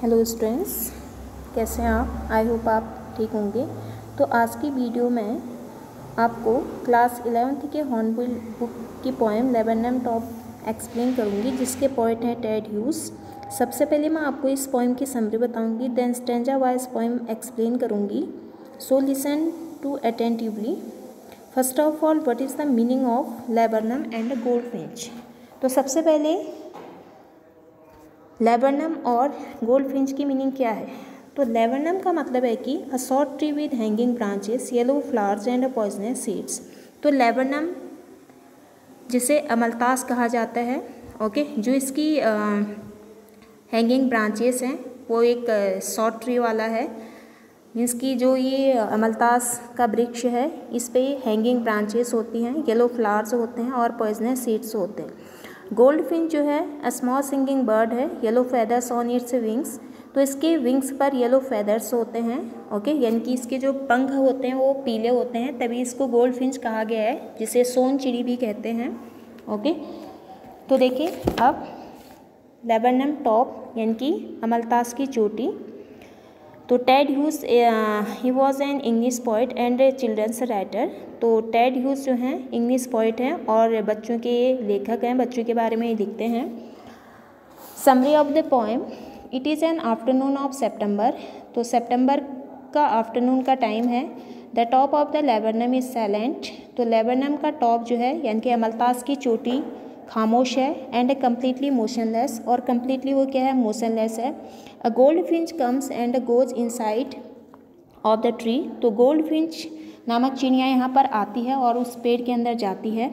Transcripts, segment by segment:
Hello students, कैसे हैं आप? आई होप आप ठीक होंगे। तो आज की वीडियो में आपको क्लास 11th के हॉर्नबिल बुक की पोएम लेबनम टॉप एक्सप्लेन करूंगी, जिसके पोएट हैं टेड ह्यूज। सबसे पहले मैं आपको इस पोएम की समरी बताऊंगी, then stanza wise poem explain करूंगी। So listen to attentively. First of all, what is the meaning of laburnum and goldfinch. तो सबसे पहले लेबनम और गोल्डफिंच की मीनिंग क्या है। तो लेबनम का मतलब है कि a short tree with hanging branches, yellow flowers and poisonous seeds. तो लेबनम जिसे अमलतास कहा जाता है, ओके, जो इसकी हैंगिंग ब्रांचेस हैं वो एक शॉर्ट ट्री वाला है। मीन्स की जो ये अमलतास का वृक्ष है, इस पे हैंगिंग ब्रांचेस होती हैं, येलो फ्लावर्स होते हैं और पॉइजनस सीड्स होते हैं। गोल्डफिंच जो है अ स्मॉल सिंगिंग बर्ड है, yellow feathers on its wings. तो इसके विंग्स पर येलो फेदर्स होते हैं, ओके, यानी कि इसके जो पंख होते हैं वो पीले होते हैं, तभी इसको गोल्डफिंच कहा गया है, जिसे सोन चिड़ी भी कहते हैं, ओके। तो देखिए अब लेबनम टॉप यानी कि अमलतास की चोटी। तो Ted Hughes he was an English poet and children's writer. तो टेड ह्यूज जो हैं इंग्लिश पोइट हैं और बच्चों के लेखक हैं, बच्चों के बारे में लिखते हैं। Summary of the poem, it is an afternoon of September. तो सेप्टेम्बर का आफ्टरनून का टाइम है। The top of the laburnum is silent. तो लेबनम का टॉप जो है यानी कि अमलतास की चोटी खामोश है, एंड कम्प्लीटली मोशनलेस, और कम्प्लीटली वो क्या है, मोशनलेस है। A gold Finch comes and goes inside of the tree. तो गोल्ड फिंच नामक चिड़िया यहाँ पर आती है और उस पेड़ के अंदर जाती है।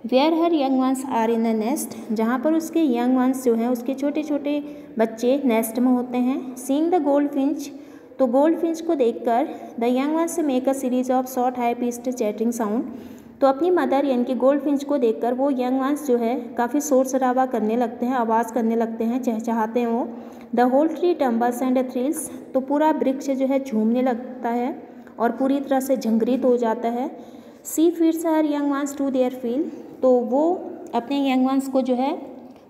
Where her young ones are in the nest, जहाँ पर उसके यंग वंस जो हैं उसके छोटे छोटे बच्चे नेस्ट में होते हैं। सीइंग द गोल्ड फिंच, तो गोल्ड फिंच को देखकर the young ones make a series of short high pitched chattering sound. तो अपनी मदर यानी कि गोल्ड फिंच को देखकर वो यंग वंस जो है काफ़ी शोर शराबा करने लगते हैं, आवाज़ करने लगते हैं, चहचहाते हैं वो। The whole tree tumbles and thrills, तो पूरा वृक्ष जो है झूमने लगता है और पूरी तरह से झंकृत हो जाता है। She feeds her young ones to their fill, तो वो अपने यंग वंस को जो है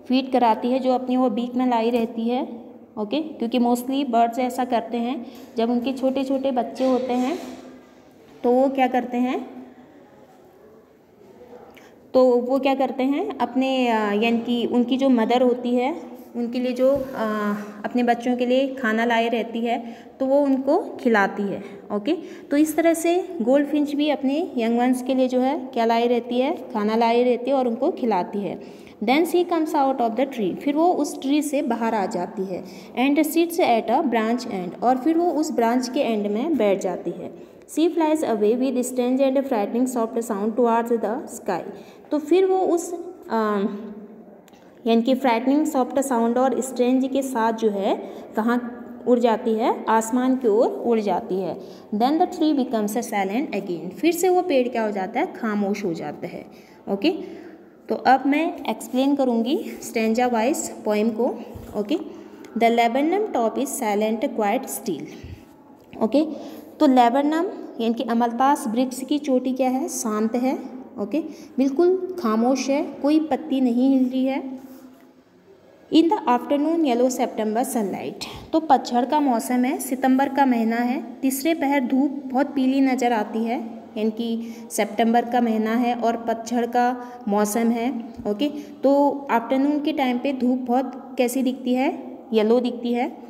फीड कराती है, जो अपनी वो बीक में लाई रहती है, ओके, क्योंकि मोस्टली बर्ड्स ऐसा करते हैं, जब उनके छोटे छोटे बच्चे होते हैं तो वो क्या करते हैं, अपने यानी कि उनकी जो मदर होती है उनके लिए जो अपने बच्चों के लिए खाना लाई रहती है तो वो उनको खिलाती है, ओके। तो इस तरह से गोल्ड फिंच भी अपने यंग वंस के लिए जो है क्या लाई रहती है, खाना लाई रहती है और उनको खिलाती है। Then she comes out of the tree, फिर वो उस ट्री से बाहर आ जाती है। And sits at a branch and, और फिर वो उस ब्रांच के एंड में बैठ जाती है। She flies away with strange and frightening soft sound towards the sky. तो फिर वो उस यानी कि फ्राइटनिंग सॉफ्ट साउंड और स्ट्रेंज के साथ जो है कहाँ उड़ जाती है, आसमान की ओर उड़ जाती है। Then the tree becomes a silent again, फिर से वो पेड़ क्या हो जाता है, खामोश हो जाता है, ओके। तो अब मैं एक्सप्लेन करूँगी स्टैंजा वाइज पोएम को, okay. The laburnum top is silent quite still, okay. तो लेबनम यानी कि अमलतास वृक्ष की चोटी क्या है, शांत है, ओके, बिल्कुल खामोश है, कोई पत्ती नहीं हिल रही है। In the afternoon yellow September sunlight, तो पतझड़ का मौसम है, सितंबर का महीना है, तीसरे पहर धूप बहुत पीली नज़र आती है, यानी कि सितंबर का महीना है और पतझड़ का मौसम है, ओके। तो आफ्टरनून के टाइम पे धूप बहुत कैसी दिखती है, येलो दिखती है।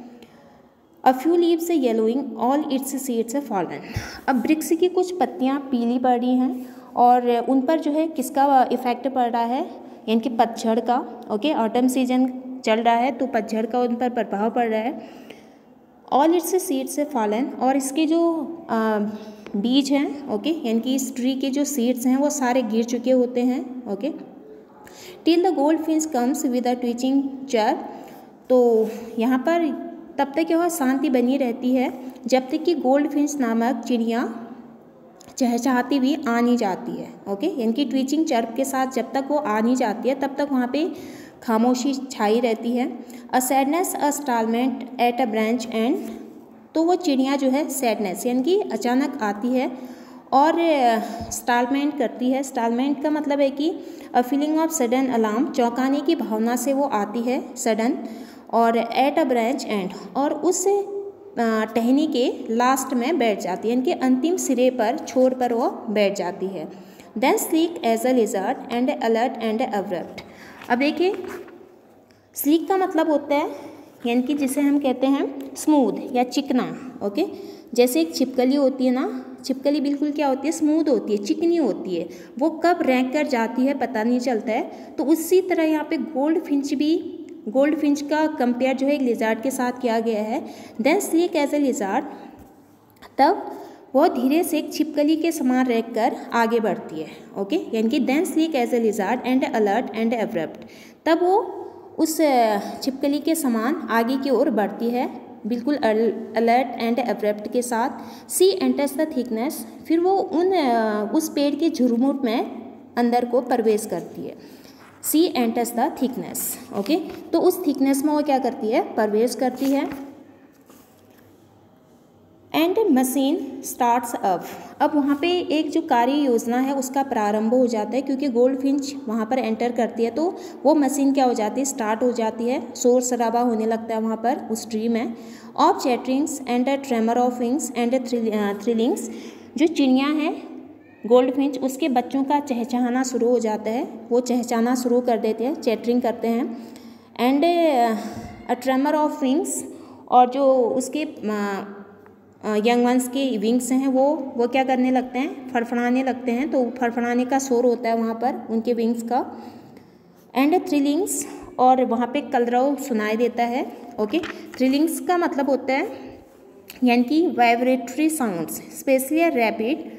A few leaves yellowing all it's seeds fallen, अब वृक्ष की कुछ पत्तियाँ पीली पड़ रही हैं और उन पर जो है किसका इफेक्ट पड़ रहा है, यानी कि पतझड़ का, ओके। ऑटम सीजन चल रहा है तो पतझड़ का उन पर प्रभाव पड़ रहा है। ऑल इट्स सीड्स फॉलन, और इसके जो बीज हैं, ओके, यानी कि इस ट्री के जो सीड्स हैं वो सारे गिर चुके होते हैं, okay. Till the gold Finch comes with a twitching chirp, तो यहाँ पर तब तक यह शांति बनी रहती है जब तक कि गोल्ड फिंच नामक चिड़िया चहचहाती हुई आ नहीं जाती है, ओके, यानी कि ट्विचिंग चर्प के साथ जब तक वो आ नहीं जाती है तब तक वहाँ पे खामोशी छाई रहती है। A sadness a stillness at a branch end, तो वो चिड़िया जो है सैडनेस यानी कि अचानक आती है और स्टालमेंट करती है। स्टालमेंट का मतलब है कि a feeling of sudden alarm, चौंकाने की भावना से वो आती है, सडन, और एट अ ब्रांच एंड, और उस टहनी के लास्ट में बैठ जाती है, यानी कि अंतिम सिरे पर, छोर पर वो बैठ जाती है। Then sleek as a lizard and alert and abrupt. अब देखिए स्लीक का मतलब होता है यानी कि जिसे हम कहते हैं स्मूथ या चिकना। ओके, जैसे एक छिपकली होती है ना, छिपकली बिल्कुल क्या होती है, स्मूथ होती है, चिकनी होती है, वो कब रैंक कर जाती है पता नहीं चलता है। तो उसी तरह यहाँ पे गोल्ड फिंच भी, गोल्ड फिंच का कंपेयर जो है एक लिजार्ड के साथ किया गया है। Then sleek as a lizard, तब वो धीरे से एक छिपकली के समान रह कर आगे बढ़ती है। ओके, यानी कि then sleek as a lizard and alert and abrupt, तब वो उस छिपकली के समान आगे की ओर बढ़ती है, बिल्कुल अलर्ट एंड एब्रप्ट के साथ। सी एंटर्स द थिकनेस, फिर वो उस पेड़ के झुरमुट में अंदर को प्रवेश करती है। सी एंटर्स द थिकनेस। ओके, तो उस थिकनेस में वो क्या करती है, प्रवेश करती है। एंड मशीन स्टार्ट्स अप, अब वहाँ पे एक जो कार्य योजना है उसका प्रारंभ हो जाता है, क्योंकि गोल्ड फिंच वहाँ पर एंटर करती है तो वो मशीन क्या हो जाती है, स्टार्ट हो जाती है, शोर शराबा होने लगता है वहाँ पर उस ट्री में। Of chatterings and a tremor of wings and thrillings, जो चिड़िया हैं गोल्ड फिंच, उसके बच्चों का चहचहाना शुरू हो जाता है, वो चहचहाना शुरू कर देते हैं, चैटरिंग करते हैं। And a tremor of wings, और जो उसके यंग वंस के विंग्स हैं वो क्या करने लगते हैं, फड़फड़ाने लगते हैं, तो फड़फड़ाने का शोर होता है वहाँ पर उनके विंग्स का। एंड थ्रिलिंग्स, और वहाँ पे कलरव सुनाई देता है। ओके, थ्रिलिंग्स का मतलब होता है यानी कि vibratory sounds, specially rapid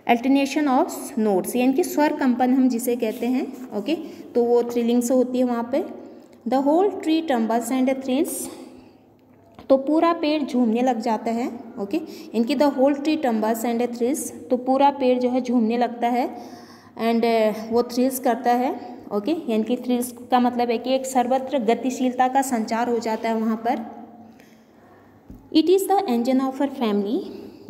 alternation of notes, यानी कि स्वर कंपन हम जिसे कहते हैं। ओके, तो वो थ्रिलिंग्स होती है वहाँ पे। The whole tree tumbles and thrills, तो पूरा पेड़ झूमने लग जाता है। ओके, इनकी the whole tree tumbles and thrills, तो पूरा पेड़ जो है झूमने लगता है एंड वो थ्रिल्स करता है। ओके, यानी कि थ्रिल्स का मतलब है कि एक सर्वत्र गतिशीलता का संचार हो जाता है वहाँ पर। It is the engine of a family,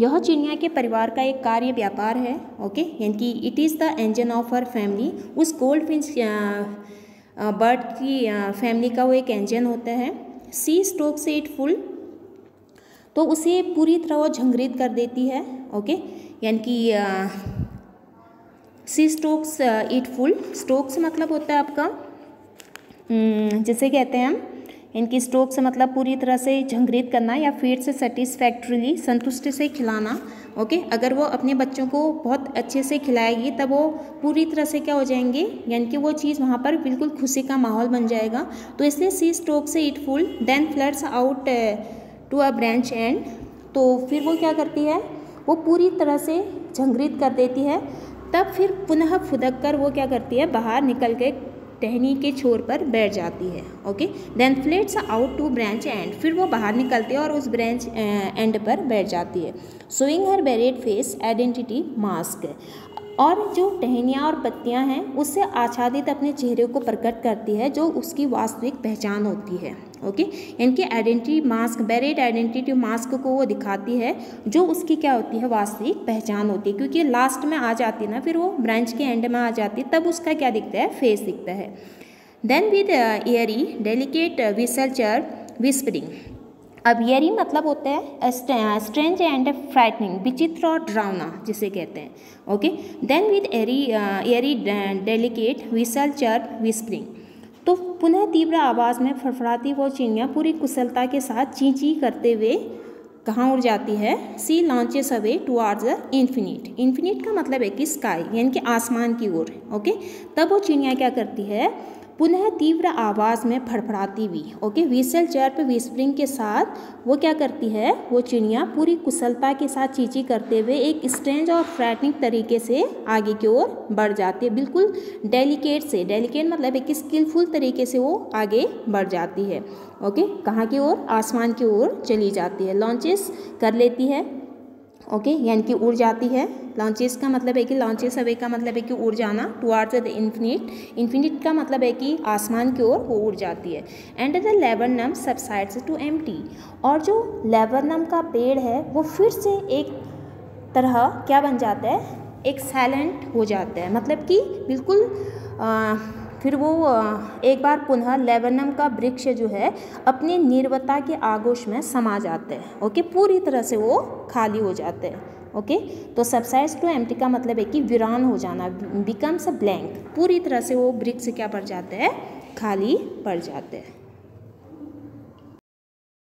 यह चिड़िया के परिवार का एक कार्य व्यापार है। ओके, यानी कि it is the engine of her family, उस गोल्ड फिंच बर्ड की फैमिली का वो एक इंजन होता है। सी स्ट्रोक्स इट फुल, तो उसे पूरी तरह वो झंगरित कर देती है। ओके, यानी कि सी स्ट्रोक्स इट फुल, स्ट्रोक्स मतलब होता है आपका जिसे कहते हैं हम, इनकी स्ट्रोक से मतलब पूरी तरह से झंगरित करना या फीड से सेटिस्फैक्ट्रीली, संतुष्टि से खिलाना। ओके, अगर वो अपने बच्चों को बहुत अच्छे से खिलाएगी तब वो पूरी तरह से क्या हो जाएंगे, यानी कि वो चीज़ वहाँ पर बिल्कुल खुशी का माहौल बन जाएगा। तो इसलिए सी स्ट्रोक से it full, then floods out to a branch end, तो फिर वो क्या करती है, वो पूरी तरह से झंगरित कर देती है। तब फिर पुनः फुदक कर वो क्या करती है, बाहर निकल के टहनी के छोर पर बैठ जाती है। Okay, then flats out to branch end, फिर वो बाहर निकलती है और उस ब्रांच एंड पर बैठ जाती है। Showing her barred face identity mask, और जो टहनियाँ और पत्तियाँ हैं उससे आच्छादित अपने चेहरे को प्रकट करती है जो उसकी वास्तविक पहचान होती है। ओके, इनके identity mask, bread identity mask को वो दिखाती है जो उसकी क्या होती है, वास्तविक पहचान होती है, क्योंकि लास्ट में आ जाती है ना, फिर वो ब्रांच के एंड में आ जाती है, तब उसका क्या दिखता है, फेस दिखता है। Then with airy delicate whistle chirp whispering, अब एयरी मतलब होता है स्ट्रेंज एंड फ्राइटनिंग, विचित्र और डरावना जिसे कहते हैं। Okay, then with airy delicate whistle chirp whispering, तो पुनः तीव्र आवाज़ में फड़फड़ाती वो चिड़िया पूरी कुशलता के साथ ची ची करते हुए कहाँ उड़ जाती है, she launches away towards the infinite, infinite का मतलब है कि स्काई, यानी कि आसमान की ओर। ओके, तब वो चिड़िया क्या करती है, पुनः तीव्र आवाज़ में फड़फड़ाती हुई, ओके, विसल चर्प विस्परिंग के साथ वो क्या करती है, वो चिड़िया पूरी कुशलता के साथ चींची करते हुए एक स्ट्रेंज और फ्रैटनिंग तरीके से आगे की ओर बढ़ जाती है, बिल्कुल डेलिकेट से, डेलिकेट मतलब एक स्किलफुल तरीके से वो आगे बढ़ जाती है। ओके, कहाँ की ओर, आसमान की ओर चली जाती है, लॉन्चेस कर लेती है। ओके, यानी कि उड़ जाती है। लॉन्चेस का मतलब है कि लॉन्चेस अवे का मतलब है कि उड़ जाना, टुवार्ड्स द इन्फिनिट, इन्फिनिट का मतलब है कि आसमान की ओर वो उड़ जाती है। And the laburnum subsides to empty, और जो लेबरनम का पेड़ है वो फिर से एक तरह क्या बन जाता है, एक साइलेंट हो जाता है, मतलब कि बिल्कुल फिर वो एक बार पुनः लेबनम का वृक्ष जो है अपनी निर्वता के आगोश में समा जाते हैं। ओके, पूरी तरह से वो खाली हो जाते हैं। ओके, तो सबसाइड्स टू एम्प्टी का मतलब है कि वीरान हो जाना, बिकम्स अ ब्लैंक, पूरी तरह से वो वृक्ष क्या पड़ जाते हैं, खाली पड़ जाते हैं।